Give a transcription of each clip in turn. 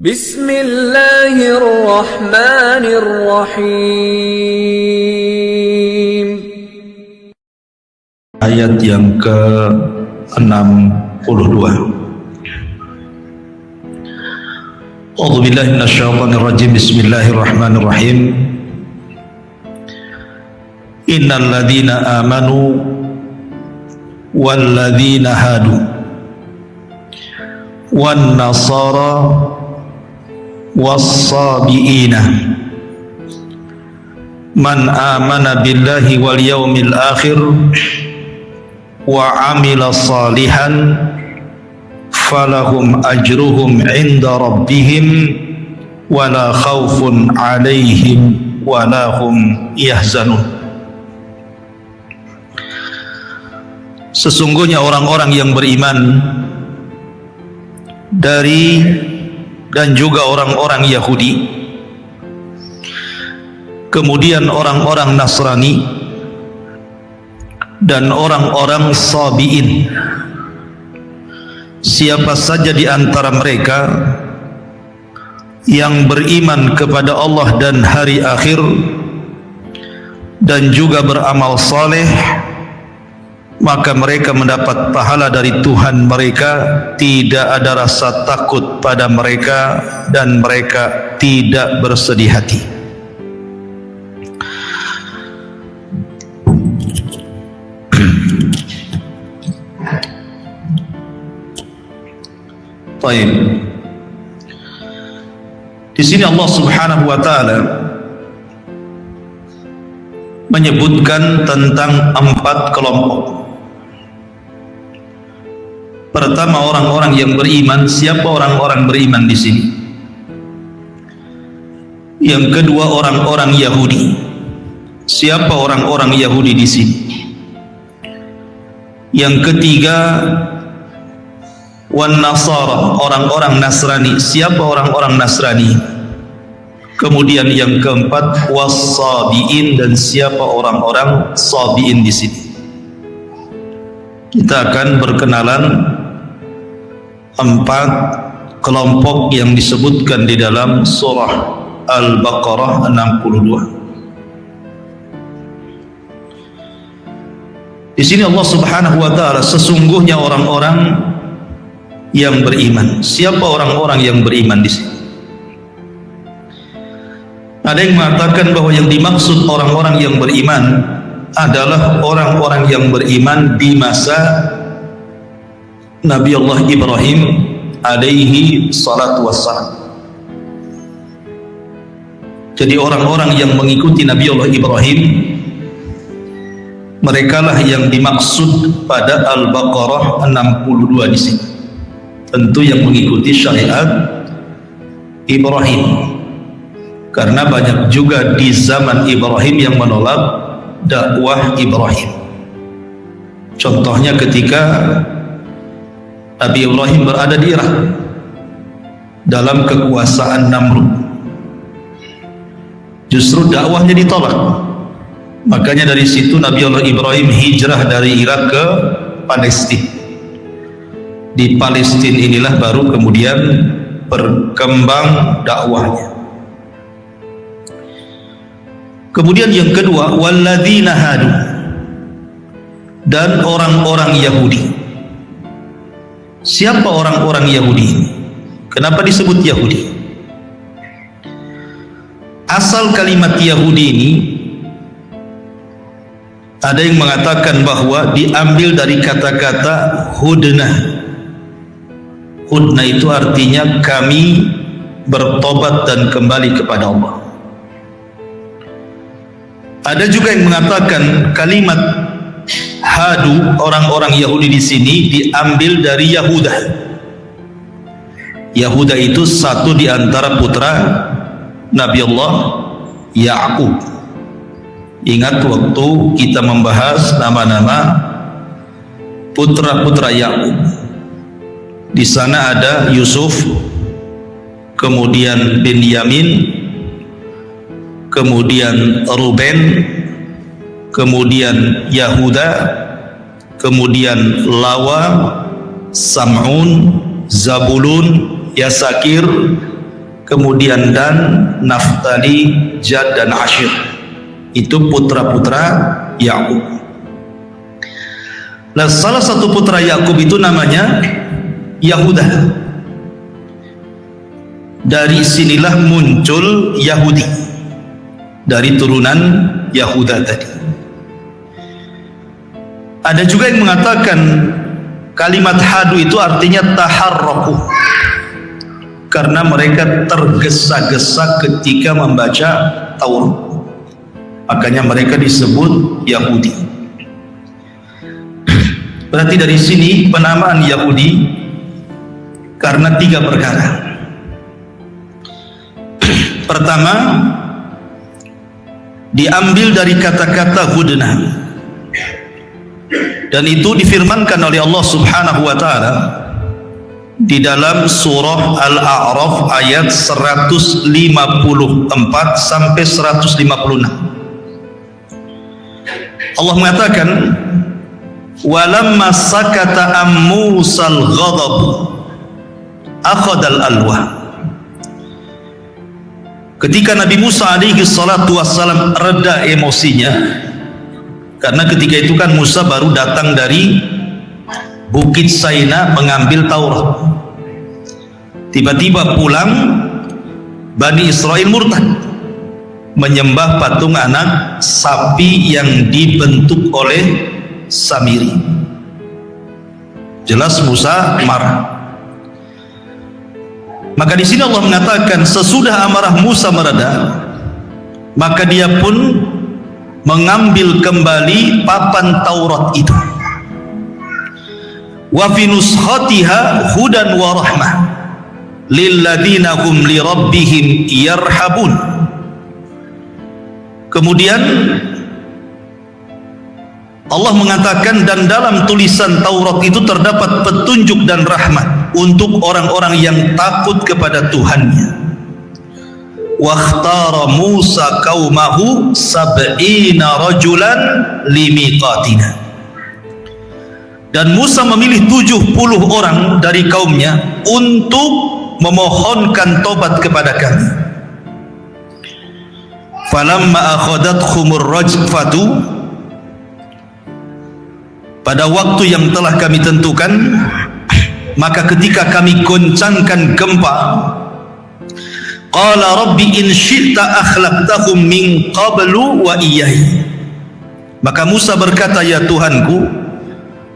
Bismillahirrahmanirrahim. Ayat yang ke-62. A'udzubillahi minasyaitonirrajim. Bismillahirrahmanirrahim. Innal ladzina amanu wal ladzina hadu wan nasara was-sabiina man amana billahi wal yaumil akhir wa amila salihan falahum ajruhum inda rabbihim wala khaufun alaihim wala hum yahzanun. Sesungguhnya orang-orang yang beriman dari dan juga orang-orang Yahudi, kemudian orang-orang Nasrani dan orang-orang Sabiin. Siapa saja di antara mereka yang beriman kepada Allah dan hari akhir dan juga beramal saleh, maka mereka mendapat pahala dari Tuhan mereka, tidak ada rasa takut pada mereka dan mereka tidak bersedih hati. Baik. Di sini Allah Subhanahu wa taala menyebutkan tentang 4 kelompok. Pertama, orang-orang yang beriman. Siapa orang-orang beriman di sini? Yang kedua, orang-orang Yahudi. Siapa orang-orang Yahudi di sini? Yang ketiga, wan nasara, orang-orang Nasrani. Siapa orang-orang Nasrani? Kemudian yang keempat, was-sabiin, dan siapa orang-orang sabiin di sini? Kita akan berkenalan 4 kelompok yang disebutkan di dalam surah Al-Baqarah 62. Di sini Allah Subhanahu wa taala, sesungguhnya orang-orang yang beriman. Siapa orang-orang yang beriman di sini? Ada yang mengatakan bahwa yang dimaksud orang-orang yang beriman adalah orang-orang yang beriman di masa Nabi Allah Ibrahim alaihi salatu wassalam. Jadi orang-orang yang mengikuti Nabi Allah Ibrahim, merekalah yang dimaksud pada Al-Baqarah 62 di sini. Tentu yang mengikuti syariat Ibrahim, karena banyak juga di zaman Ibrahim yang menolak dakwah Ibrahim. Contohnya ketika Nabi Ibrahim berada di Irak dalam kekuasaan Namrud, justru dakwahnya ditolak. Makanya dari situ Nabi Allah Ibrahim hijrah dari Irak ke Palestina. Di Palestina inilah baru kemudian berkembang dakwahnya. Kemudian yang kedua, walladzina hadu, dan orang-orang Yahudi. Siapa orang-orang Yahudi ini? Kenapa disebut Yahudi? Asal kalimat Yahudi ini, ada yang mengatakan bahwa diambil dari kata-kata hudnah. Hudnah itu artinya kami bertobat dan kembali kepada Allah. Ada juga yang mengatakan kalimat hadu, orang-orang Yahudi di sini diambil dari Yahuda. Yahuda itu satu di antara putra Nabi Allah Ya'qub. Ingat waktu kita membahas nama-nama putra-putra Ya'qub. Di sana ada Yusuf, kemudian Binyamin, kemudian Ruben, kemudian Yahuda, kemudian Lawa, Sam'un, Zabulun, Yasakir, kemudian Dan, Naftali, Jad dan Ashir. Itu putra-putra Yakub. Nah, salah satu putra Yakub itu namanya Yahuda. Dari sinilah muncul Yahudi, dari turunan Yahuda tadi. Ada juga yang mengatakan kalimat hadu itu artinya taharraku, karena mereka tergesa-gesa ketika membaca Taurat, makanya mereka disebut Yahudi. Berarti dari sini penamaan Yahudi karena 3 perkara. Pertama, diambil dari kata-kata hudna, dan itu difirmankan oleh Allah Subhanahu wa taala di dalam surah Al-A'raf ayat 154 sampai 156. Allah mengatakan, walamma sakata am Musal ghadab akhadal alwah. Ketika Nabi Musa alaihi salatu wassalam reda emosinya, karena ketika itu kan Musa baru datang dari Bukit Saina mengambil Taurat. Tiba-tiba pulang, Bani Israel murtad, menyembah patung anak sapi yang dibentuk oleh Samiri. Jelas Musa marah. Maka di sini Allah mengatakan sesudah amarah Musa mereda, maka dia pun mengambil kembali papan Taurat itu. Wa fi nuskhatiha hudan wa rahmah lilladzina hum li rabbihim yarhabun. Kemudian Allah mengatakan, dan dalam tulisan Taurat itu terdapat petunjuk dan rahmat untuk orang-orang yang takut kepada Tuhannya. Wakhtara Musa qaumahu sab'ina rajulan limiqatina. Dan Musa memilih 70 orang dari kaumnya untuk memohonkan tobat kepada kami. Falamma akhadathumur rajfatu, pada waktu yang telah kami tentukan, maka ketika kami goncangkan gempa, qala rabbi in syi'ta akhlaqtahum min qablu wa iyyai. Maka Musa berkata, ya Tuhanku,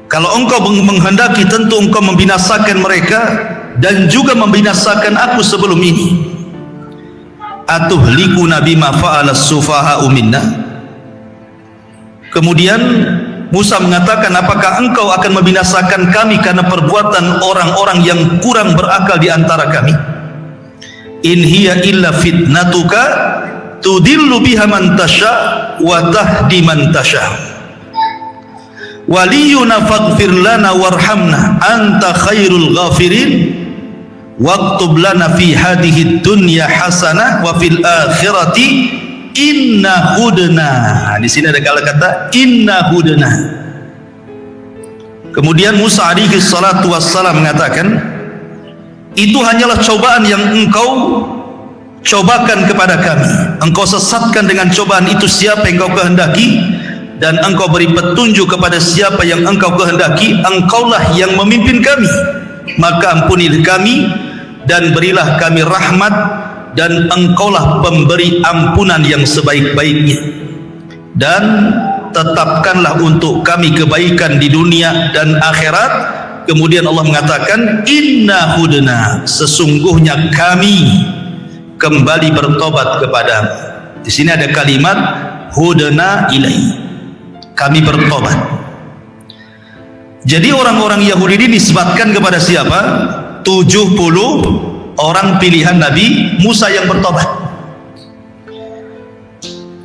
kalau engkau menghendaki tentu engkau membinasakan mereka dan juga membinasakan aku sebelum ini. Atuhlikuna bima fa'ala as-sufaha'u minna. Kemudian Musa mengatakan, apakah engkau akan membinasakan kami karena perbuatan orang-orang yang kurang berakal di antara kami? In hiya illa fitnatuka tudillu biha man tasha wa tahdi man tasha. Waliyuna faghfir lana warhamna anta khairul ghafirin waktub lana fi hadhihi dunya hasanah wa fil akhirati inna hudna. Di sini ada kata inna hudna. Kemudian Musa alaihi salatu wassalam mengatakan, itu hanyalah cobaan yang engkau cobakan kepada kami. Engkau sesatkan dengan cobaan itu siapa yang engkau kehendaki, dan engkau beri petunjuk kepada siapa yang engkau kehendaki. Engkaulah yang memimpin kami, maka ampunilah kami dan berilah kami rahmat, dan engkaulah pemberi ampunan yang sebaik-baiknya, dan tetapkanlah untuk kami kebaikan di dunia dan akhirat. Kemudian Allah mengatakan, inna hudna, sesungguhnya kami kembali bertobat kepadamu. Di sini ada kalimat hudna ilai, kami bertobat. Jadi orang-orang Yahudi ini disebutkan kepada siapa? 70 orang pilihan Nabi Musa yang bertobat.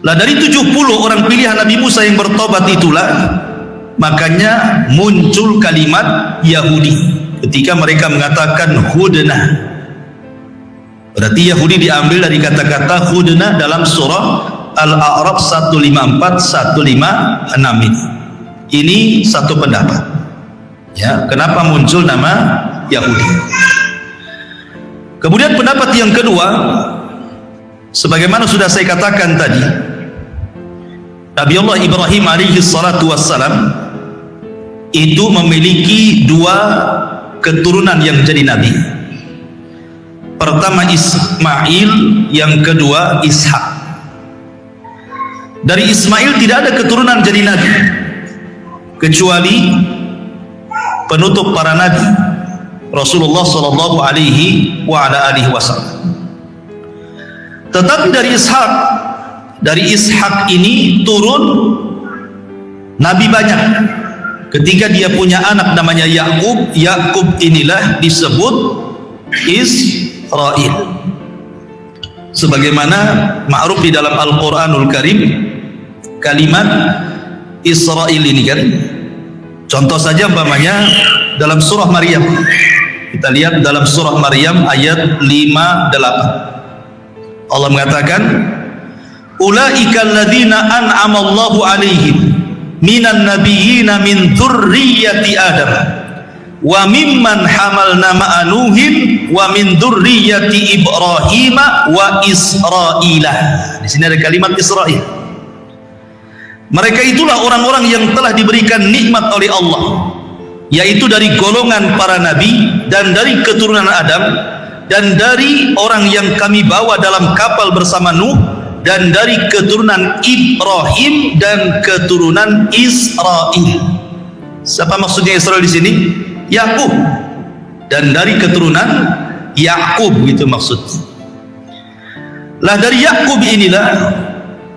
Lah dari 70 orang pilihan Nabi Musa yang bertobat itulah makanya muncul kalimat Yahudi ketika mereka mengatakan hudna. Berarti Yahudi diambil dari kata-kata hudna dalam surah Al-A'raf 154 156 ini. Ini satu pendapat. Ya, kenapa muncul nama Yahudi? Kemudian pendapat yang kedua, sebagaimana sudah saya katakan tadi, Nabi Allah Ibrahim alaihi salatu wassalam itu memiliki dua keturunan yang jadi nabi. Pertama Ismail, yang kedua Ishak. Dari Ismail tidak ada keturunan jadi nabi kecuali penutup para nabi, Rasulullah sallallahu alaihi wa ala alihi wasallam. Tetapi dari Ishak ini turun nabi banyak. Ketika dia punya anak namanya Yakub inilah disebut Israil. Sebagaimana ma'ruf di dalam Al-Qur'anul Karim kalimat Israil ini kan. Contoh saja umpamanya dalam surah Maryam. Kita lihat dalam surah Maryam ayat 58. Allah mengatakan, ulaika alladzina an'ama Allahu 'alaihim minan nabiyyina min dzurriyyati Adam wa mimman hamalna ma'a Nuhin wa min dzurriyyati Ibrahim wa Israila. Di sini ada kalimat Israil. Mereka itulah orang-orang yang telah diberikan nikmat oleh Allah, yaitu dari golongan para nabi dan dari keturunan Adam dan dari orang yang kami bawa dalam kapal bersama Nuh dan dari keturunan Ibrahim dan keturunan Israil. Siapa maksudnya Israil di sini? Yakub. Dan dari keturunan Yakub gitu maksudnya. Lah dari Yakub inilah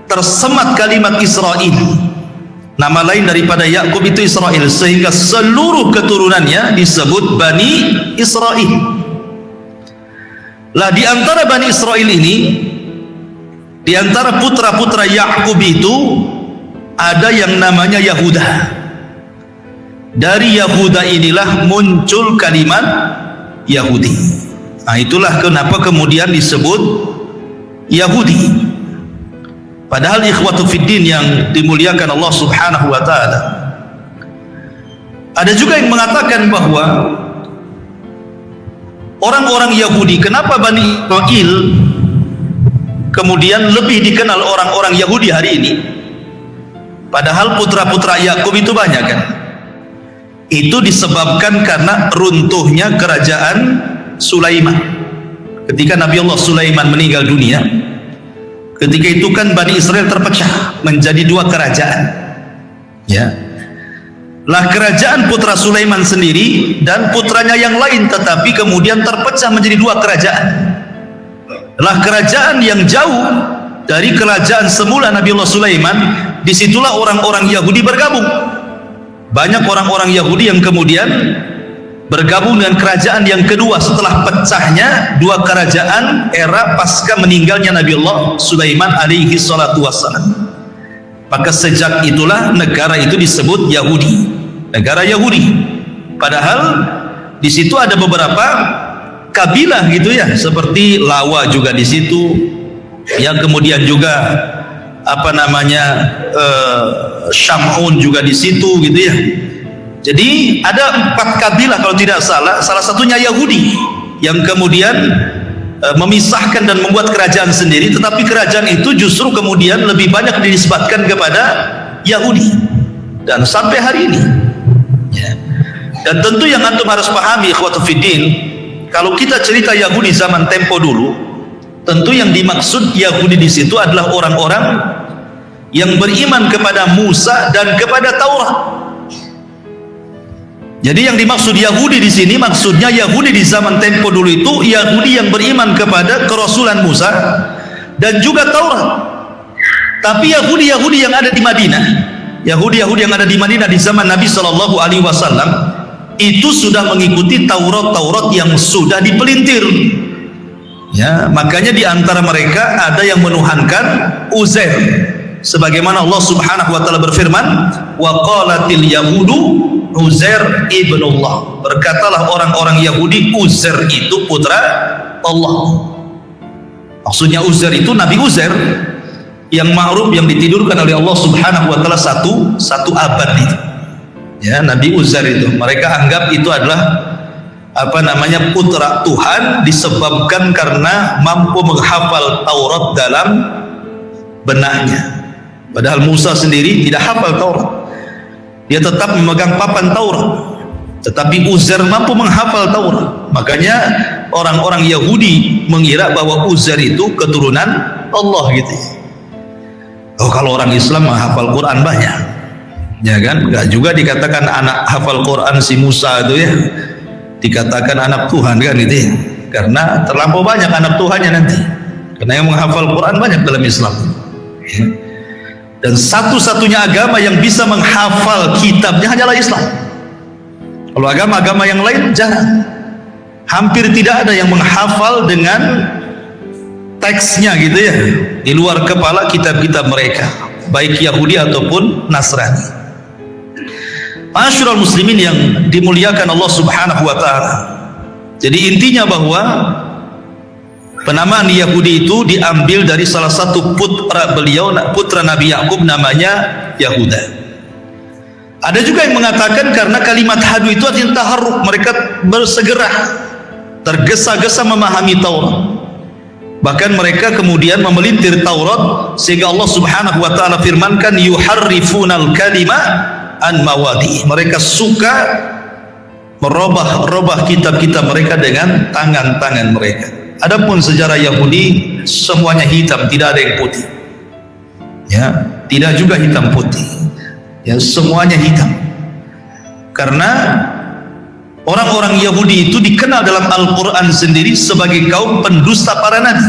tersemat kalimat Israil. Nama lain daripada Yakub itu Israil, sehingga seluruh keturunannya disebut Bani Israil. Lah di antara Bani Israil ini, di antara putra-putra Yakub itu ada yang namanya Yahuda. Dari Yahuda inilah muncul kalimat Yahudi. Nah, itulah kenapa kemudian disebut Yahudi. Padahal ikhwatu fiddin yang dimuliakan Allah subhanahu wa ta'ala, ada juga yang mengatakan bahwa orang-orang Yahudi, kenapa Bani Israil kemudian lebih dikenal orang-orang Yahudi hari ini, padahal putra-putra Yakub itu banyak kan? Itu disebabkan karena runtuhnya kerajaan Sulaiman. Ketika Nabi Allah Sulaiman meninggal dunia, ketika itu kan Bani Israel terpecah menjadi dua kerajaan, ya. Lah kerajaan putra Sulaiman sendiri dan putranya yang lain, tetapi kemudian terpecah menjadi dua kerajaan. Lah kerajaan yang jauh dari kerajaan semula Nabi Allah Sulaiman, disitulah orang-orang Yahudi bergabung. Banyak orang-orang Yahudi yang kemudian bergabung dengan kerajaan yang kedua setelah pecahnya dua kerajaan era pasca meninggalnya Nabi Allah Sulaiman alaihi salatu wassalam. Maka sejak itulah negara itu disebut Yahudi, negara Yahudi. Padahal di situ ada beberapa kabilah gitu ya, seperti Lawa juga di situ, yang kemudian juga apa namanya Syamun juga di situ gitu ya. Jadi ada 4 kabilah kalau tidak salah, salah satunya Yahudi yang kemudian memisahkan dan membuat kerajaan sendiri, tetapi kerajaan itu justru kemudian lebih banyak dinisbatkan kepada Yahudi dan sampai hari ini ya. Dan tentu yang antum harus pahami ikhwatu fiddin, kalau kita cerita Yahudi zaman tempo dulu, tentu yang dimaksud Yahudi di situ adalah orang-orang yang beriman kepada Musa dan kepada Taurat. Jadi yang dimaksud Yahudi di sini, maksudnya Yahudi di zaman tempo dulu itu Yahudi yang beriman kepada kerasulan Musa dan juga Taurat. Tapi Yahudi yang ada di Madinah, Yahudi yang ada di Madinah di zaman Nabi Shallallahu Alaihi Wasallam itu sudah mengikuti Taurat yang sudah dipelintir. Ya, makanya di antara mereka ada yang menuhankan Uzair, sebagaimana Allah Subhanahu Wa Taala berfirman, wa qalatil yahudu Uzair ibnullah. Berkatalah orang-orang Yahudi, Uzair itu putra Allah. Maksudnya Uzair itu Nabi Uzair yang ma'ruf, yang ditidurkan oleh Allah Subhanahu wa taala satu abad itu. Ya, Nabi Uzair itu mereka anggap itu adalah putra Tuhan disebabkan karena mampu menghafal Taurat dalam benaknya. Padahal Musa sendiri tidak hafal Taurat, dia tetap memegang papan Taurat, tetapi Uzair mampu menghafal Taurat. Makanya orang-orang Yahudi mengira bahwa Uzair itu keturunan Allah gitu. Oh, kalau orang Islam menghafal Quran banyak, ya kan? Enggak juga dikatakan anak hafal Quran si Musa itu ya, dikatakan anak Tuhan kan gitu ya, karena terlampau banyak anak Tuhannya nanti, karena yang menghafal Quran banyak dalam Islam ya. Dan satu-satunya agama yang bisa menghafal kitabnya hanyalah Islam. Kalau agama-agama yang lain jarang, hampir tidak ada yang menghafal dengan teksnya gitu ya, di luar kepala kitab-kitab mereka, baik Yahudi ataupun Nasrani. Ma'asyiral muslimin yang dimuliakan Allah Subhanahu wa taala. Jadi intinya bahwa penamaan Yahudi itu diambil dari salah satu putra beliau, putra Nabi Yakub, namanya Yahuda. Ada juga yang mengatakan karena kalimat hadu itu artinya taharruk, mereka bersegera, tergesa-gesa memahami Taurat. Bahkan mereka kemudian memelintir Taurat sehingga Allah Subhanahu wa taala firmankan yuharrifunal kalima an mawadi. Mereka suka merubah kitab-kitab mereka dengan tangan-tangan mereka. Adapun sejarah Yahudi semuanya hitam, tidak ada yang putih. Ya, tidak juga hitam putih. Ya, semuanya hitam. Karena orang-orang Yahudi itu dikenal dalam Al-Quran sendiri sebagai kaum pendusta para nabi.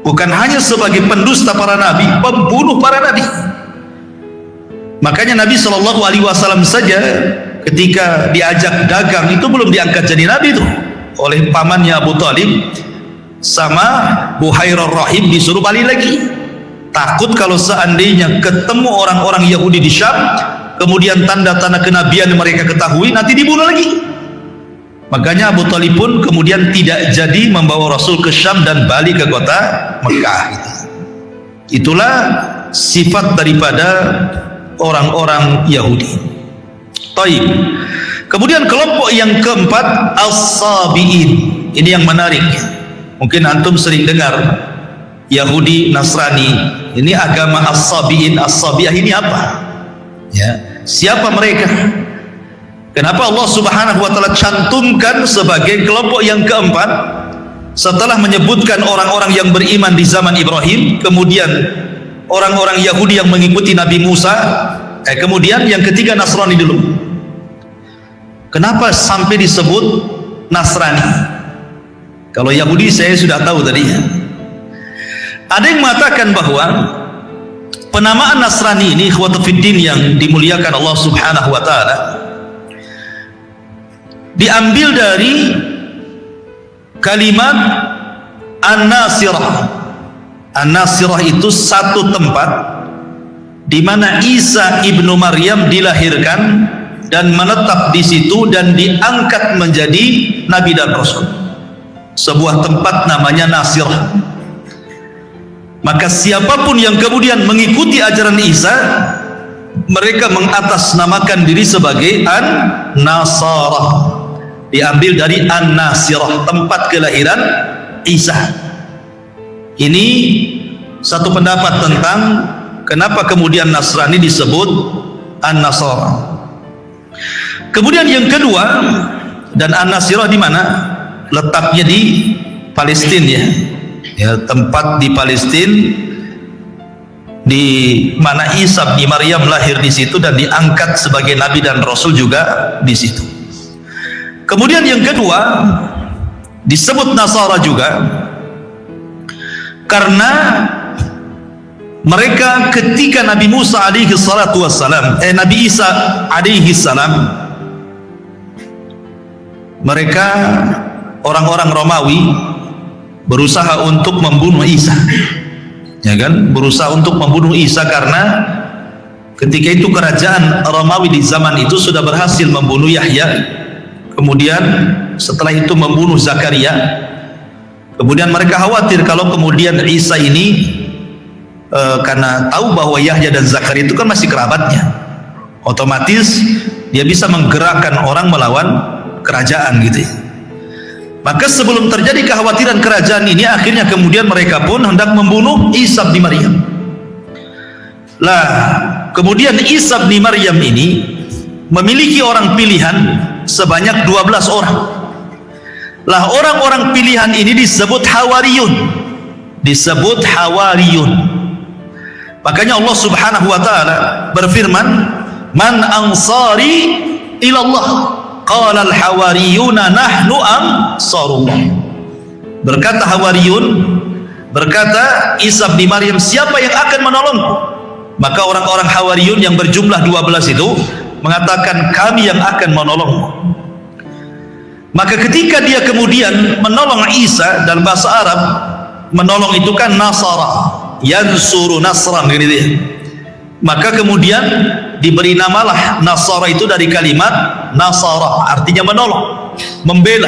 Bukan hanya sebagai pendusta para nabi, pembunuh para nabi. Makanya Nabi SAW saja ketika diajak dagang itu belum diangkat jadi nabi itu oleh pamannya Abu Talib sama Buhairah Rahib, disuruh balik lagi. Takut kalau seandainya ketemu orang-orang Yahudi di Syam, kemudian tanda-tanda kenabian mereka ketahui, nanti dibunuh lagi. Makanya Abu Talib pun kemudian tidak jadi membawa Rasul ke Syam dan balik ke kota Mekah. Itulah sifat daripada orang-orang Yahudi. Taib. Kemudian kelompok yang keempat, As-Sabi'in. Ini yang menarik. Mungkin antum sering dengar Yahudi, Nasrani. Ini agama As-Sabi'in. As-Sabi'ah ini apa? Ya, siapa mereka? Kenapa Allah Subhanahu wa taala cantumkan sebagai kelompok yang keempat setelah menyebutkan orang-orang yang beriman di zaman Ibrahim, kemudian orang-orang Yahudi yang mengikuti Nabi Musa, kemudian yang ketiga Nasrani dulu. Kenapa sampai disebut Nasrani? Kalau Yahudi saya sudah tahu tadinya. Ada yang mengatakan bahwa penamaan Nasrani ini ikhwatu fiddin yang dimuliakan Allah Subhanahu wa taala diambil dari kalimat An-Nasirah. An-Nasirah itu satu tempat di mana Isa ibnu Maryam dilahirkan dan menetap di situ dan diangkat menjadi nabi dan rasul. Sebuah tempat namanya Nasirah. Maka siapapun yang kemudian mengikuti ajaran Isa, mereka mengatasnamakan diri sebagai An-Nasarah. Diambil dari An-Nasirah, tempat kelahiran Isa. Ini satu pendapat tentang kenapa kemudian Nasrani disebut An-Nasara. Kemudian yang kedua, dan An-Nasirah di mana? Letaknya di Palestina ya. Ya, tempat di Palestina di mana Isa bin Maryam lahir di situ dan diangkat sebagai nabi dan rasul juga di situ. Kemudian yang kedua disebut Nasara juga karena mereka ketika Nabi Musa alaihi salatu wassalam, Nabi Isa alaihi salam, mereka orang-orang Romawi berusaha untuk membunuh Isa, ya kan? Berusaha untuk membunuh Isa karena ketika itu kerajaan Romawi di zaman itu sudah berhasil membunuh Yahya. Kemudian setelah itu membunuh Zakaria. Kemudian mereka khawatir kalau kemudian Isa ini karena tahu bahwa Yahya dan Zakaria itu kan masih kerabatnya, otomatis dia bisa menggerakkan orang melawan kerajaan gitu ya. Maka sebelum terjadi kekhawatiran kerajaan ini, akhirnya kemudian mereka pun hendak membunuh Isa bin Maryam. Lah, kemudian Isa bin Maryam ini memiliki orang pilihan sebanyak 12 orang. Lah, orang-orang pilihan ini disebut Hawariyun. Disebut Hawariyun. Makanya Allah Subhanahu wa taala berfirman, "Man ansari ilallah?" Qala al-hawariyuna nahnu ansarullah. Berkata Hawariyun, berkata Isa bin Maryam, siapa yang akan menolongku? Maka orang-orang Hawariyun yang berjumlah 12 itu mengatakan, kami yang akan menolongmu. Maka ketika dia kemudian menolong Isa, dalam bahasa Arab menolong itu kan nasara, yansuru nasran gitu ya. Maka kemudian diberi namalah Nasara itu dari kalimat Nasara, artinya menolong, membela.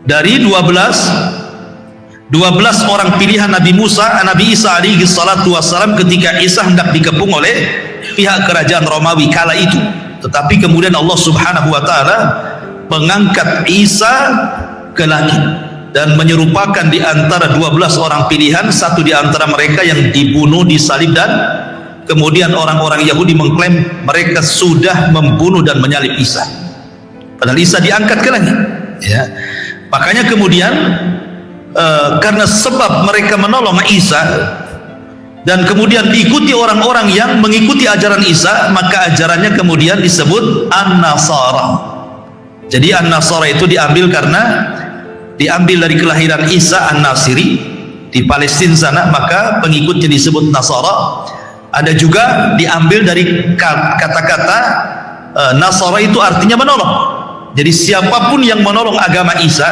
Dari 12 orang pilihan Nabi Musa, Nabi Isa alaihi salatu wassalam, ketika Isa hendak dikepung oleh pihak kerajaan Romawi kala itu. Tetapi kemudian Allah Subhanahu wa taala mengangkat Isa ke langit dan menyerupakan di antara 12 orang pilihan, satu di antara mereka yang dibunuh, disalib, dan kemudian orang-orang Yahudi mengklaim mereka sudah membunuh dan menyalib Isa. Padahal Isa diangkat ke langit. Ya. Makanya kemudian karena sebab mereka menolong Isa dan kemudian diikuti orang-orang yang mengikuti ajaran Isa, maka ajarannya kemudian disebut An-Nasara. Jadi An-Nasara itu diambil dari kelahiran Isa An-Nasiri di Palestina sana, maka pengikutnya disebut Nasara. Ada juga diambil dari kata-kata Nasara itu artinya menolong. Jadi siapapun yang menolong agama Isa,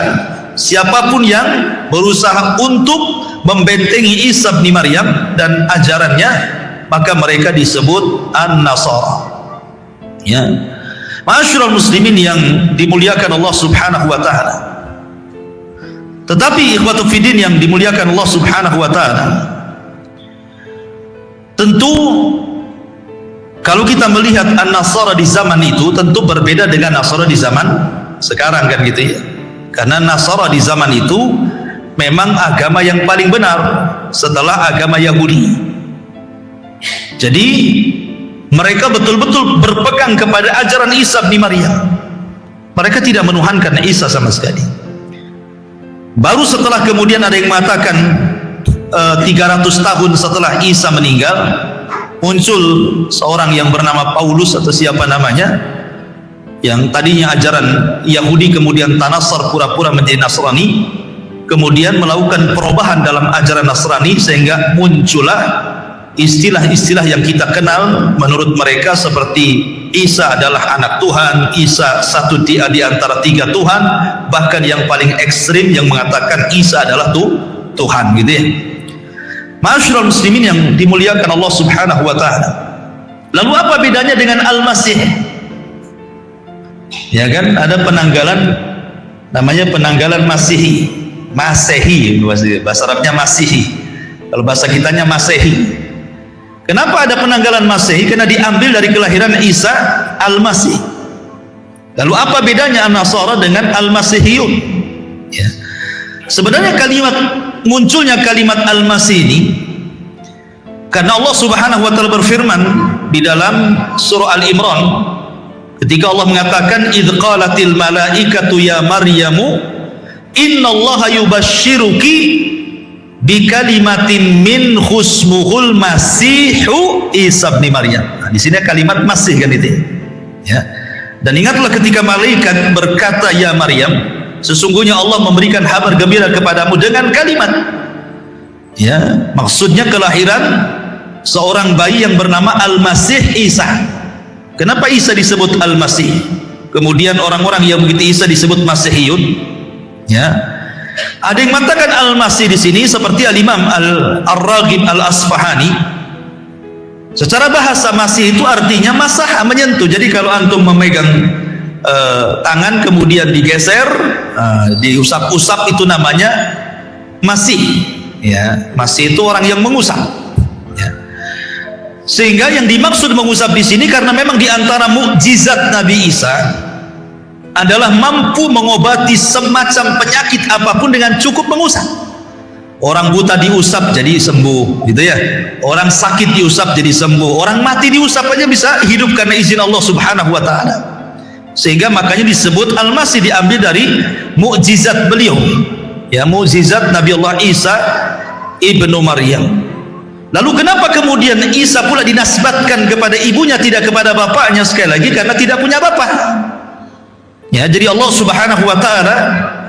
siapapun yang berusaha untuk membentengi Isa bin Maryam dan ajarannya, maka mereka disebut An-Nasara. Ya. Ma'asyiral muslimin yang dimuliakan Allah Subhanahu wa taala. Tetapi ikhwatu fiddin yang dimuliakan Allah Subhanahu wa taala, tentu kalau kita melihat An-Nasara di zaman itu tentu berbeda dengan Nasara di zaman sekarang kan gitu ya. Karena Nasara di zaman itu memang agama yang paling benar setelah agama Yahudi. Jadi mereka betul-betul berpegang kepada ajaran Isa bin Maryam. Mereka tidak menuhankan Isa sama sekali. Baru setelah kemudian ada yang mengatakan 300 tahun setelah Isa meninggal, muncul seorang yang bernama Paulus atau siapa namanya, yang tadinya ajaran Yahudi kemudian tanasar, pura-pura menjadi Nasrani, kemudian melakukan perubahan dalam ajaran Nasrani sehingga muncullah istilah-istilah yang kita kenal menurut mereka, seperti Isa adalah anak Tuhan, Isa satu di antara 3 Tuhan, bahkan yang paling ekstrim yang mengatakan Isa adalah Tuhan gitu ya. Ma'asyiral muslimin yang dimuliakan Allah Subhanahu wa taala. Lalu apa bedanya dengan Al-Masih? Ya kan, ada penanggalan namanya penanggalan Masehi. Masehi bahasa Arabnya Masihi. Kalau bahasa kitanya Masehi. Kenapa ada penanggalan Masehi? Karena diambil dari kelahiran Isa Al-Masih. Lalu apa bedanya An-Nasara dengan Al-Masihiyun? Ya. Sebenarnya munculnya kalimat Al-Masih ini karena Allah Subhanahu wa taala berfirman di dalam surah Al-Imran ketika Allah mengatakan idz qalatil malaikatu ya Maryamu innallaha yubashshiruki bi kalimatin min husmuhul masihu Isa bin Maryam. Nah, di sini kalimat masih kan itu. Ya. Dan ingatlah ketika malaikat berkata ya Maryam, sesungguhnya Allah memberikan kabar gembira kepadamu dengan kalimat. Ya, maksudnya kelahiran seorang bayi yang bernama Al-Masih Isa. Kenapa Isa disebut Al-Masih? Kemudian orang-orang yang begitu Isa disebut Masihiyun. Ya. Ada yang mengatakan Al-Masih di sini seperti Al-Imam Al-Raghib Al-Asfahani. Secara bahasa Masih itu artinya masah, menyentuh. Jadi kalau antum memegang tangan kemudian digeser, diusap-usap, itu namanya Masih. Ya, Masih itu orang yang mengusap. Ya. Sehingga yang dimaksud mengusap di sini karena memang di antara mukjizat Nabi Isa adalah mampu mengobati semacam penyakit apapun dengan cukup mengusap. Orang buta diusap jadi sembuh, gitu ya. Orang sakit diusap jadi sembuh. Orang mati diusap aja bisa hidup karena izin Allah Subhanahu wa taala. Sehingga makanya disebut Al-Masih diambil dari mukjizat beliau. Ya, mukjizat Nabi Allah Isa ibnu Maryam. Lalu kenapa kemudian Isa pula dinasbatkan kepada ibunya, tidak kepada bapaknya? Sekali lagi karena tidak punya bapak. Ya, jadi Allah Subhanahu wa taala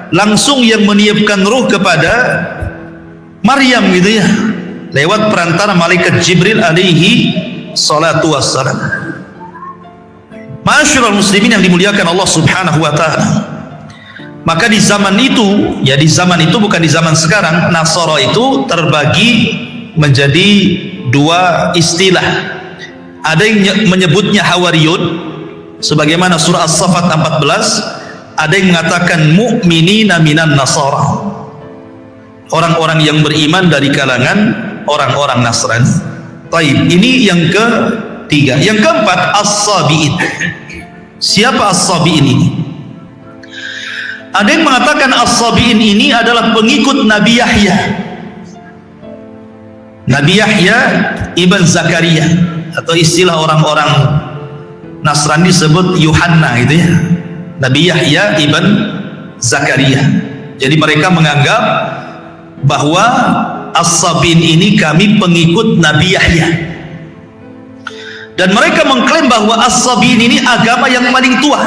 langsung yang meniupkan ruh kepada Maryam, gitu ya, lewat perantara malaikat Jibril alaihi salatu wassalam. Ma'asyiral muslimin yang dimuliakan Allah Subhanahu wa taala. Maka di zaman itu, ya di zaman itu bukan di zaman sekarang, Nasara itu terbagi menjadi dua istilah. Ada yang menyebutnya Hawariyun sebagaimana surah As-Saffat 14, ada yang mengatakan mu'minina minan Nasara, orang-orang yang beriman dari kalangan orang-orang Nasrani. Taib, ini yang ketiga. Yang keempat, As-Sabi'in. Siapa As-Sabi'in ini? Ada yang mengatakan As-Sabi'in ini adalah pengikut Nabi Yahya. Nabi Yahya ibn Zakaria, atau istilah orang-orang Nasrani disebut Yuhanna, gitu ya. Nabi Yahya ibn Zakaria. Jadi mereka menganggap bahwa As-Sabi'in ini kami pengikut Nabi Yahya, dan mereka mengklaim bahwa As-Sabi'in ini agama yang paling tua.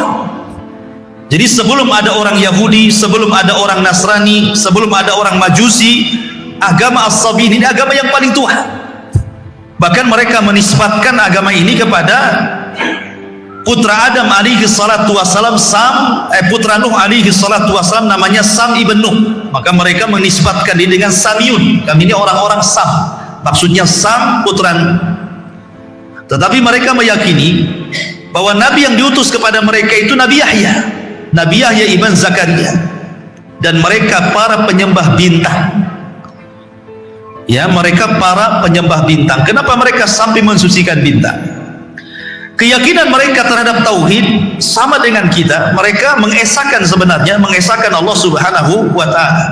Jadi sebelum ada orang Yahudi, sebelum ada orang Nasrani, sebelum ada orang Majusi, agama As-Sabi'in ini agama yang paling tua. Bahkan mereka menisbatkan agama ini kepada putra Adam alaihi salatu wassalam, putra Nuh alaihi salatu wassalam, namanya Sam ibn Nuh. Maka mereka menisbatkan diri dengan Samiyun. Kami ini orang-orang Sam, maksudnya Sam putra Nuh. Tetapi mereka meyakini bahwa Nabi yang diutus kepada mereka itu Nabi Yahya, Nabi Yahya ibn Zakaria, dan mereka para penyembah bintang. Ya, mereka para penyembah bintang. Kenapa mereka sampai mensucikan bintang? Keyakinan mereka terhadap tauhid sama dengan kita. Mereka mengesahkan, sebenarnya mengesahkan Allah Subhanahu wa taala.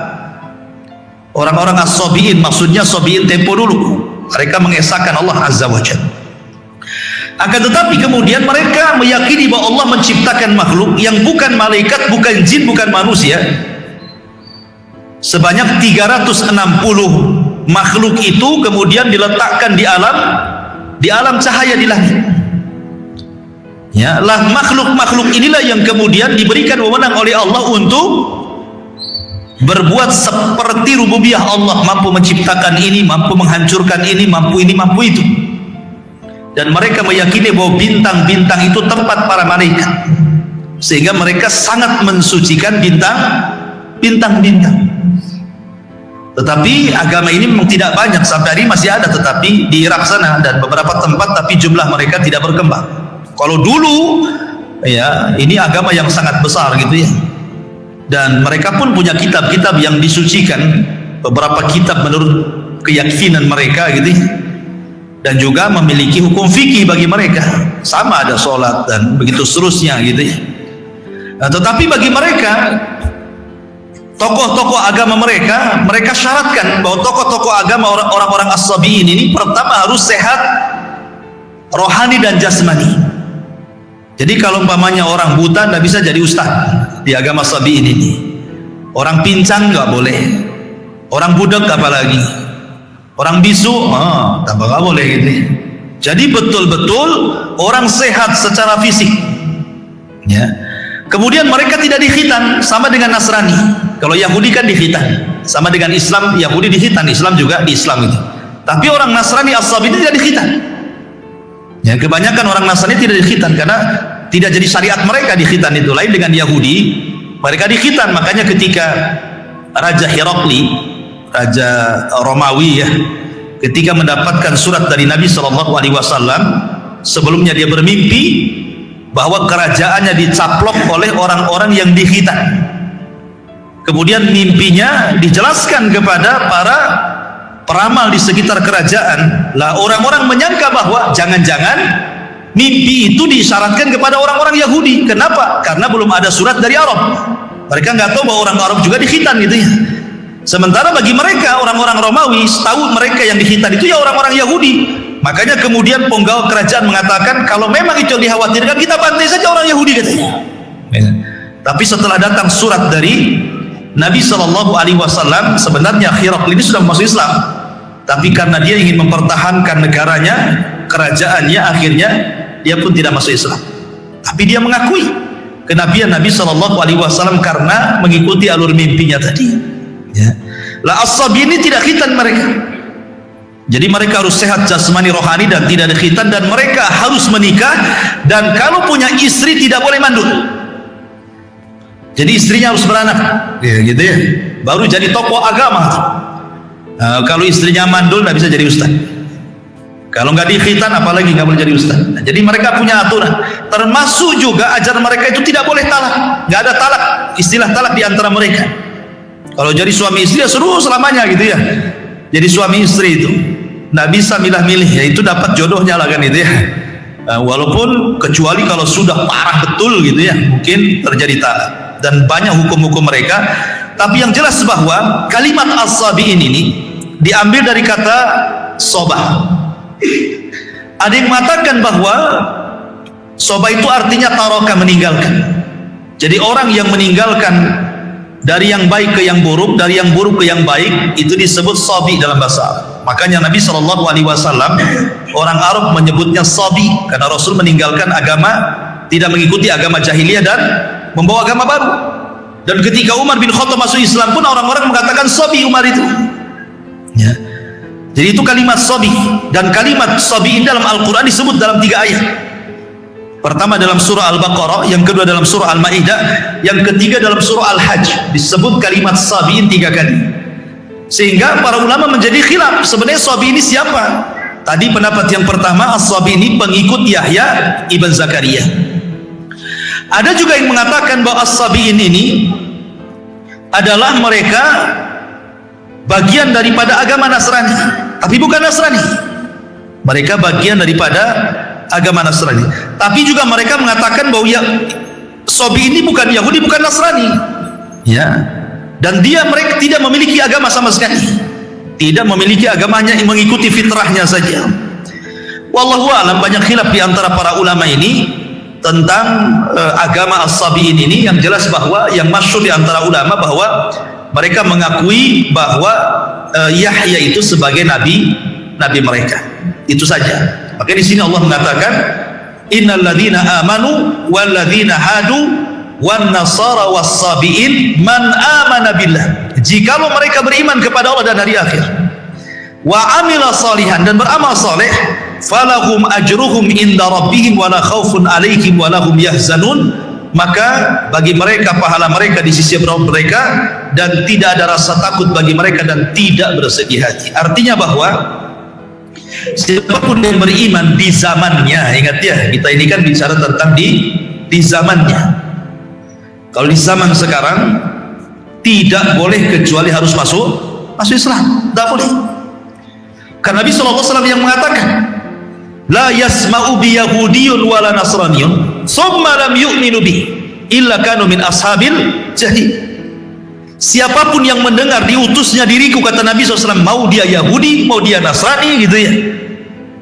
Orang-orang As-Sabi'in, maksudnya Sabi'in tempo dulu, mereka mengesahkan Allah Azza wa Jalla. Akan tetapi kemudian mereka meyakini bahwa Allah menciptakan makhluk yang bukan malaikat, bukan jin, bukan manusia, sebanyak 360 makhluk itu kemudian diletakkan di alam cahaya di langit. Ya, lah makhluk-makhluk inilah yang kemudian diberikan wewenang oleh Allah untuk berbuat seperti rububiyah Allah, mampu menciptakan ini, mampu menghancurkan ini, mampu itu. Dan mereka meyakini bahwa bintang-bintang itu tempat para malaikat, sehingga mereka sangat mensucikan bintang-bintang. Tetapi agama ini memang tidak banyak, sampai hari masih ada, tetapi di Irak sana dan beberapa tempat, tapi jumlah mereka tidak berkembang. Kalau dulu, ya, ini agama yang sangat besar, gitu ya. Dan mereka pun punya kitab-kitab yang disucikan, beberapa kitab menurut keyakinan mereka, gitu ya. Dan juga memiliki hukum fikih bagi mereka, sama ada sholat dan begitu seterusnya, gitu ya. Nah, tetapi bagi mereka, tokoh-tokoh agama mereka syaratkan bahwa tokoh-tokoh agama orang-orang As-Sabi'in ini pertama harus sehat rohani dan jasmani. Jadi kalau umpamanya orang buta tidak bisa jadi ustaz di agama Sabi'in ini. Orang pincang nggak boleh, orang budak apalagi, orang bisu tambah nggak boleh, gitu. Jadi betul-betul orang sehat secara fisik, ya. Kemudian mereka tidak dikhitan, sama dengan Nasrani. Kalau Yahudi kan dikhitan, sama dengan Islam. Yahudi dikhitan, Islam juga di Islam itu. Tapi orang Nasrani As-Sabi'in tidak dikhitan. Ya, kebanyakan orang Nasrani tidak dikhitan karena tidak jadi syariat mereka dikhitan itu. Lain dengan Yahudi, mereka dikhitan. Makanya ketika Raja Herakli, Raja Romawi, ya, ketika mendapatkan surat dari Nabi SAW, sebelumnya dia bermimpi bahwa kerajaannya dicaplok oleh orang-orang yang dikhitan. Kemudian mimpinya dijelaskan kepada para peramal di sekitar kerajaan. Lah orang-orang menyangka bahwa jangan-jangan Mimpi itu disyaratkan kepada orang-orang Yahudi. Kenapa? Karena belum ada surat dari Arab. Mereka nggak tahu bahwa orang Arab juga dikhitan gitu ya. Sementara bagi mereka orang-orang Romawi, setahu mereka yang dikhitan itu ya orang-orang Yahudi. Makanya kemudian penggawa kerajaan mengatakan kalau memang itu yang dikhawatirkan, kita bantai saja orang Yahudi katanya. Tapi setelah datang surat dari Nabi SAW, sebenarnya Hiraql ini sudah masuk Islam, tapi karena dia ingin mempertahankan negaranya, kerajaannya, akhirnya dia pun tidak masuk Islam. Tapi dia mengakui kenabian Nabi SAW karena mengikuti alur mimpinya tadi. Ya. La as-sabi ini tidak khitan mereka. Jadi mereka harus sehat jasmani rohani dan tidak ada khitan, dan mereka harus menikah, dan kalau punya istri tidak boleh mandul. Jadi istrinya harus beranak, ya, gitu ya. Baru jadi tokoh agama. Kalau istrinya mandul nggak bisa jadi ustaz. Kalau nggak dikhitan apalagi nggak boleh jadi ustaz. Nah, jadi mereka punya aturan. Termasuk juga ajaran mereka itu tidak boleh talak. Nggak ada talak, istilah talak di antara mereka. Kalau jadi suami istri ya seru selamanya gitu ya. Jadi suami istri itu nggak bisa milah-milih, ya itu dapat jodohnya lah kan itu ya. Walaupun kecuali kalau sudah parah betul gitu ya, mungkin terjadi talak. Dan banyak hukum-hukum mereka. Tapi yang jelas bahwa kalimat as-sabi'in ini diambil dari kata sobah. Ada yang mengatakan bahwa sobah itu artinya taroka, meninggalkan. Jadi orang yang meninggalkan dari yang baik ke yang buruk, dari yang buruk ke yang baik, itu disebut sabi dalam bahasa Arab. Makanya Nabi SAW, orang Arab menyebutnya sabi, karena Rasul meninggalkan agama, tidak mengikuti agama jahiliyah dan membawa agama baru. Dan ketika Umar bin Khattab masuk Islam pun orang-orang mengatakan sabi Umar itu. Ya. Jadi itu kalimat sabi, dan kalimat sabi ini dalam Al-Quran disebut dalam 3 ayat. Pertama dalam surah Al-Baqarah, yang kedua dalam surah Al-Ma'idah, yang ketiga dalam surah Al-Hajj. Disebut kalimat sabi'in 3 kali. Sehingga para ulama menjadi khilaf, sebenarnya sabi ini siapa? Tadi pendapat yang pertama, as-sabi ini pengikut Yahya ibn Zakaria. Ada juga yang mengatakan bahwa as-sabi'in ini adalah mereka bagian daripada agama Nasrani, tapi bukan Nasrani. Mereka bagian daripada agama Nasrani, tapi juga mereka mengatakan bahwa ya, sabi ini bukan Yahudi, bukan Nasrani, ya. Dan mereka tidak memiliki agama sama sekali, tidak memiliki agamanya, mengikuti fitrahnya saja. Wallahu a'lam, banyak khilaf di antara para ulama ini tentang agama as-sabi'in ini. Yang jelas bahwa yang masyhur di antara ulama bahwa mereka mengakui bahwa Yahya itu sebagai nabi mereka. Itu saja. Maka di sini Allah mengatakan innal ladzina amanu wal ladzina hadu wan nasara was sabiin man amana billah. Jikalau mereka beriman kepada Allah dan hari akhir, wa amila salihan, dan beramal saleh, falahum ajruhum inda rabbihim wala khaufun alaihim wala hum yahzanun. Maka bagi mereka pahala mereka di sisi Rabb mereka, dan tidak ada rasa takut bagi mereka dan tidak bersedih hati. Artinya bahwa siapapun yang beriman di zamannya, ingat ya, kita ini kan bicara tentang di zamannya. Kalau di zaman sekarang tidak boleh kecuali harus masuk Islam, tidak boleh. Karena Nabi SAW yang mengatakan, la yasma'u bi yahudiyyun wala nasraniyyun summa lam yu'minu bi illa kanu min ashabil jahil. Siapapun yang mendengar diutusnya diriku, kata Nabi SAW, mau dia Yahudi, mau dia Nasrani gitu ya,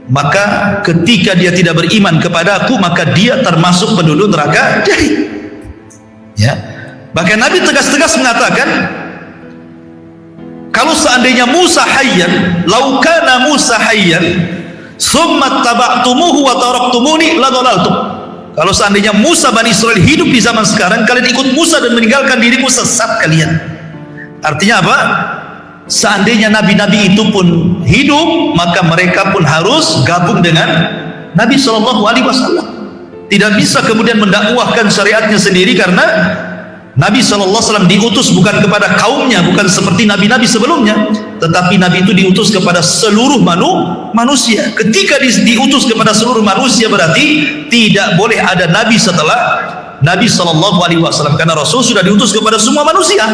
maka ketika dia tidak beriman kepada aku, maka dia termasuk penduduk neraka jahil. Ya. Bahkan Nabi tegas-tegas mengatakan, kalau seandainya Musa hayyan, lau kana Musa hayyan summa taba'tumuhu wa taraktumuni la dhalaltum. Kalau seandainya Musa Bani Israel hidup di zaman sekarang, kalian ikut Musa dan meninggalkan diriku, sesat kalian. Artinya apa? Seandainya nabi-nabi itu pun hidup, maka mereka pun harus gabung dengan Nabi SAW. Tidak bisa kemudian mendakwahkan syariatnya sendiri, karena Nabi SAW diutus bukan kepada kaumnya, bukan seperti nabi-nabi sebelumnya, tetapi Nabi itu diutus kepada seluruh manusia. Ketika diutus kepada seluruh manusia, berarti tidak boleh ada nabi setelah Nabi SAW, karena Rasul sudah diutus kepada semua manusia.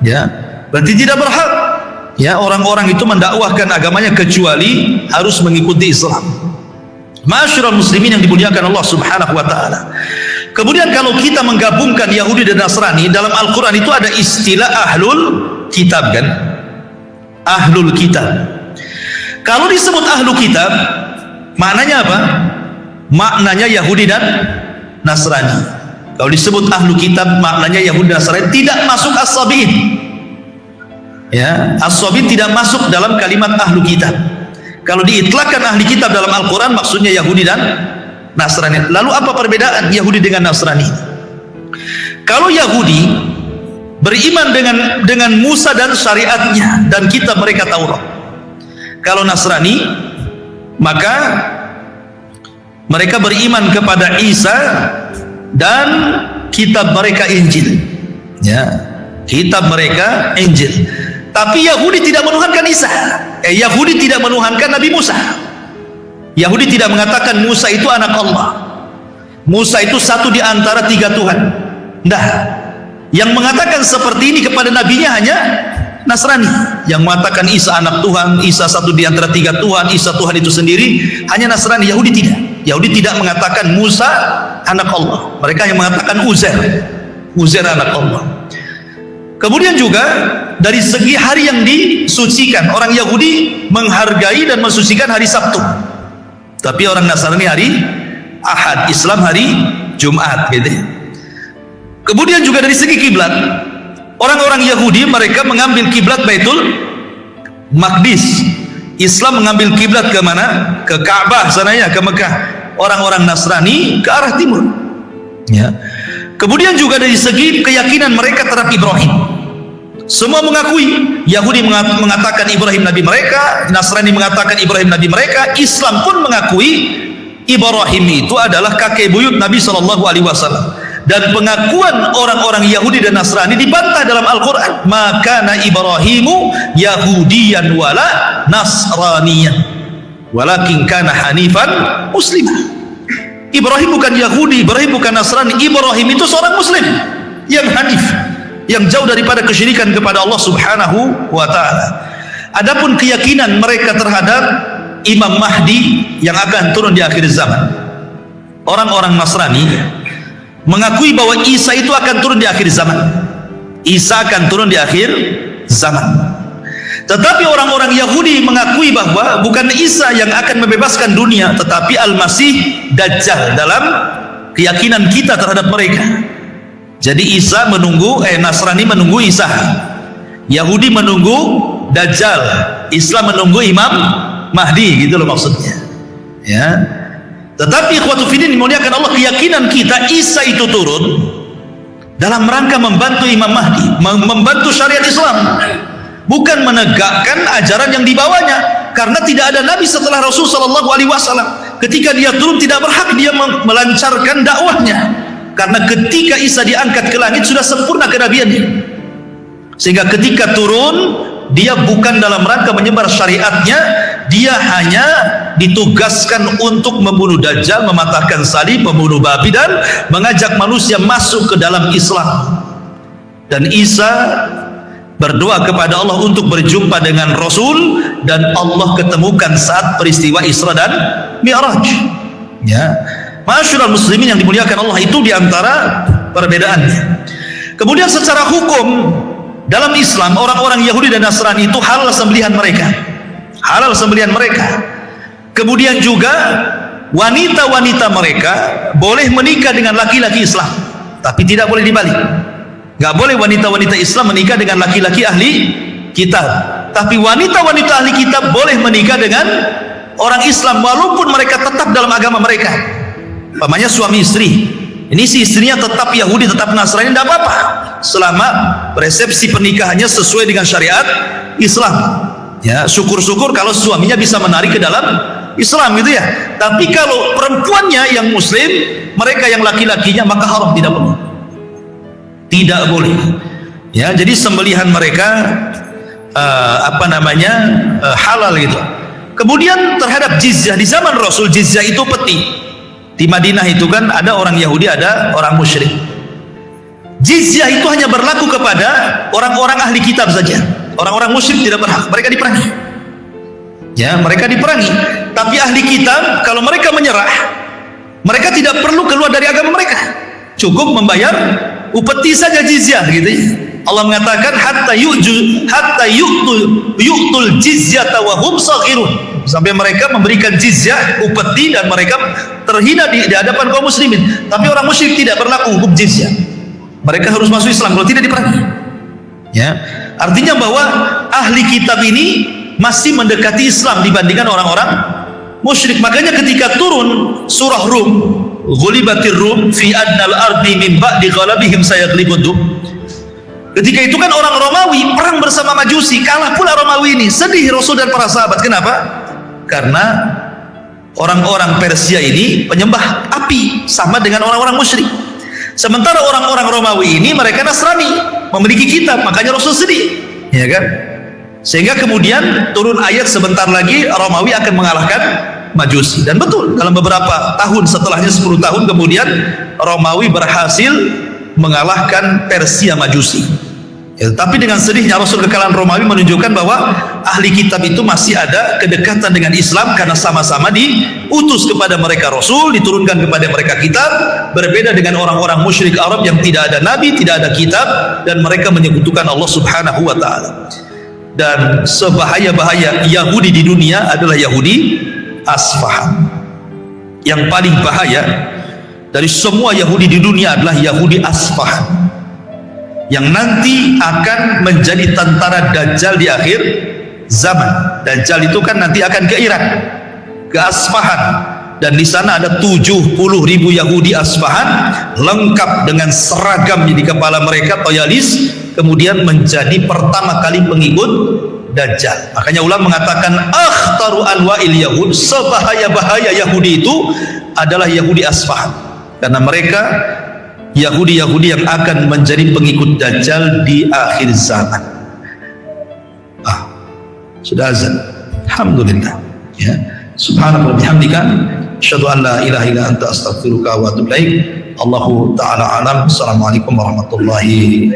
Ya, berarti tidak berhak ya orang-orang itu mendakwahkan agamanya kecuali harus mengikuti Islam. Ma'asyiral muslimin yang dimuliakan Allah Subhanahu wa taala. Kemudian kalau kita menggabungkan Yahudi dan Nasrani, dalam Al-Qur'an itu ada istilah ahlul kitab kan? Ahlul kitab. Kalau disebut ahlu kitab, maknanya apa? Maknanya Yahudi dan Nasrani. Kalau disebut ahlu kitab, maknanya Yahudi dan Nasrani, tidak masuk as-sabiin. Ya, as-sabiin tidak masuk dalam kalimat ahlu kitab. Kalau diitlakkan ahli kitab dalam Al-Quran, maksudnya Yahudi dan Nasrani. Lalu apa perbedaan Yahudi dengan Nasrani? Kalau Yahudi beriman dengan Musa dan syariatnya dan kitab mereka Taurat. Kalau Nasrani, maka mereka beriman kepada Isa dan kitab mereka Injil. Ya, kitab mereka Injil. Tapi Yahudi tidak menuhankan Isa. Yahudi tidak menuhankan Nabi Musa. Yahudi tidak mengatakan Musa itu anak Allah. Musa itu satu di antara 3 Tuhan. Nah, yang mengatakan seperti ini kepada nabinya hanya Nasrani. Yang mengatakan Isa anak Tuhan, Isa satu di antara 3 Tuhan, Isa Tuhan itu sendiri, hanya Nasrani. Yahudi tidak. Yahudi tidak mengatakan Musa anak Allah. Mereka yang mengatakan Uzair anak Allah. Kemudian juga dari segi hari yang disucikan, orang Yahudi menghargai dan mensucikan hari Sabtu. Tapi orang Nasrani hari Ahad, Islam hari Jumat gitu. Kemudian juga dari segi kiblat, orang-orang Yahudi mereka mengambil kiblat Baitul Maqdis. Islam mengambil kiblat ke mana? Ke Ka'bah sananya, ke Mekah. Orang-orang Nasrani ke arah timur. Ya. Kemudian juga dari segi keyakinan mereka terhadap Ibrahim. Semua mengakui, Yahudi mengatakan Ibrahim nabi mereka, Nasrani mengatakan Ibrahim nabi mereka, Islam pun mengakui Ibrahim itu adalah kakek buyut Nabi SAW. Dan pengakuan orang-orang Yahudi dan Nasrani dibantah dalam Al-Quran. Maka Ibrahimu Yahudiyan wala Nasraniyan, walakin kana hanifan muslimah. Ibrahim bukan Yahudi, Ibrahim bukan Nasrani. Ibrahim itu seorang Muslim yang hanif, yang jauh daripada kesyirikan kepada Allah Subhanahu wa ta'ala. Adapun keyakinan mereka terhadap Imam Mahdi yang akan turun di akhir zaman, orang-orang Nasrani mengakui bahwa Isa itu akan turun di akhir zaman. Isa akan turun di akhir zaman. Tetapi orang-orang Yahudi mengakui bahwa bukan Isa yang akan membebaskan dunia, tetapi Al-Masih Dajjal dalam keyakinan kita terhadap mereka. Jadi Isa menunggu, Nasrani menunggu Isa, Yahudi menunggu Dajjal, Islam menunggu Imam Mahdi, gitu loh maksudnya. Ya. Tetapi ikhwatu fiddin dimuliakan Allah, keyakinan kita Isa itu turun dalam rangka membantu Imam Mahdi, membantu syariat Islam, bukan menegakkan ajaran yang dibawanya. Karena tidak ada nabi setelah Rasul sallallahu alaihi wasallam. Ketika dia turun tidak berhak dia melancarkan dakwahnya. Karena ketika Isa diangkat ke langit sudah sempurna kenabiannya. Sehingga ketika turun dia bukan dalam rangka menyebar syariatnya, dia hanya ditugaskan untuk membunuh Dajjal, mematahkan salib, membunuh babi, dan mengajak manusia masuk ke dalam Islam. Dan Isa berdoa kepada Allah untuk berjumpa dengan Rasul, dan Allah ketemukan saat peristiwa Isra dan Mi'raj. Ya, Ma'asyiral muslimin yang dimuliakan Allah, itu diantara perbedaannya. Kemudian secara hukum dalam Islam, orang-orang Yahudi dan Nasrani itu halal sembelihan mereka, halal sembelihan mereka. Kemudian juga wanita-wanita mereka boleh menikah dengan laki-laki Islam, tapi tidak boleh dibalik. Gak boleh wanita-wanita Islam menikah dengan laki-laki ahli kitab, tapi wanita-wanita ahli kitab boleh menikah dengan orang Islam walaupun mereka tetap dalam agama mereka. Pamannya suami istri, ini si istrinya tetap Yahudi, tetap Nasrani, tidak apa-apa selama resepsi pernikahannya sesuai dengan syariat Islam. Ya, syukur-syukur kalau suaminya bisa menarik ke dalam Islam gitu ya. Tapi kalau perempuannya yang Muslim, mereka yang laki-lakinya, maka haram, tidak boleh. Tidak boleh. Ya, jadi sembelihan mereka halal gitu. Kemudian terhadap jizyah di zaman Rasul, jizyah itu peti. Di Madinah itu kan ada orang Yahudi, ada orang musyrik. Jizyah itu hanya berlaku kepada orang-orang ahli kitab saja. Orang-orang musyrik tidak berhak, mereka diperangi. Ya, mereka diperangi. Tapi ahli kitab kalau mereka menyerah, mereka tidak perlu keluar dari agama mereka, cukup membayar upeti saja, jizyah gitu ya. Allah mengatakan hatta yu'tul jizyata wa hum saghirun, sampai mereka memberikan jizyah, upeti, dan mereka terhina di hadapan kaum muslimin. Tapi orang musyrik tidak berlaku hukum jizyah, mereka harus masuk Islam, kalau tidak diperangi ya. Artinya bahwa ahli kitab ini masih mendekati Islam dibandingkan orang-orang musyrik. Makanya ketika turun surah Rum, ghulibatir Rum fi adnal ardi min ba'di ghalabihim sayaglibun, ketika itu kan orang Romawi perang bersama Majusi, kalah pula Romawi ini. Sedih Rasul dan para sahabat. Kenapa? Karena orang-orang Persia ini penyembah api, sama dengan orang-orang musyrik. Sementara orang-orang Romawi ini mereka Nasrani, memiliki kitab, makanya Rasul sedih, ya kan? Sehingga kemudian turun ayat sebentar lagi Romawi akan mengalahkan Majusi. Dan betul, dalam beberapa tahun setelahnya, 10 tahun kemudian, Romawi berhasil mengalahkan Persia Majusi. Ya, tapi dengan sedihnya Rasul kekalahan Romawi menunjukkan bahwa ahli kitab itu masih ada kedekatan dengan Islam, karena sama-sama diutus kepada mereka Rasul, diturunkan kepada mereka kitab. Berbeda dengan orang-orang musyrik Arab yang tidak ada nabi, tidak ada kitab, dan mereka menyekutukan Allah Subhanahu wa taala. Dan sebahaya-bahaya Yahudi di dunia adalah Yahudi Asfahan. Yang paling bahaya dari semua Yahudi di dunia adalah Yahudi Asfahan, yang nanti akan menjadi tentara Dajjal di akhir zaman. Dajjal itu kan nanti akan ke Irak, ke Asfahan, dan di sana ada 70.000 Yahudi Asfahan, lengkap dengan seragam di kepala mereka, toyalis, kemudian menjadi pertama kali pengikut Dajjal. Makanya ulama mengatakan akhtaru anwa'il Yahud, sebahaya-bahaya Yahudi itu adalah Yahudi Asfahan, karena mereka Yahudi-Yahudi yang akan menjadi pengikut Dajjal di akhir zaman. Sudah azan. Alhamdulillah ya. Subhanallah bihamdika asyhadu an la ilaha illa anta astaghfiruka wa atubu ilaik. Allahu ta'ala alam. Assalamualaikum warahmatullahi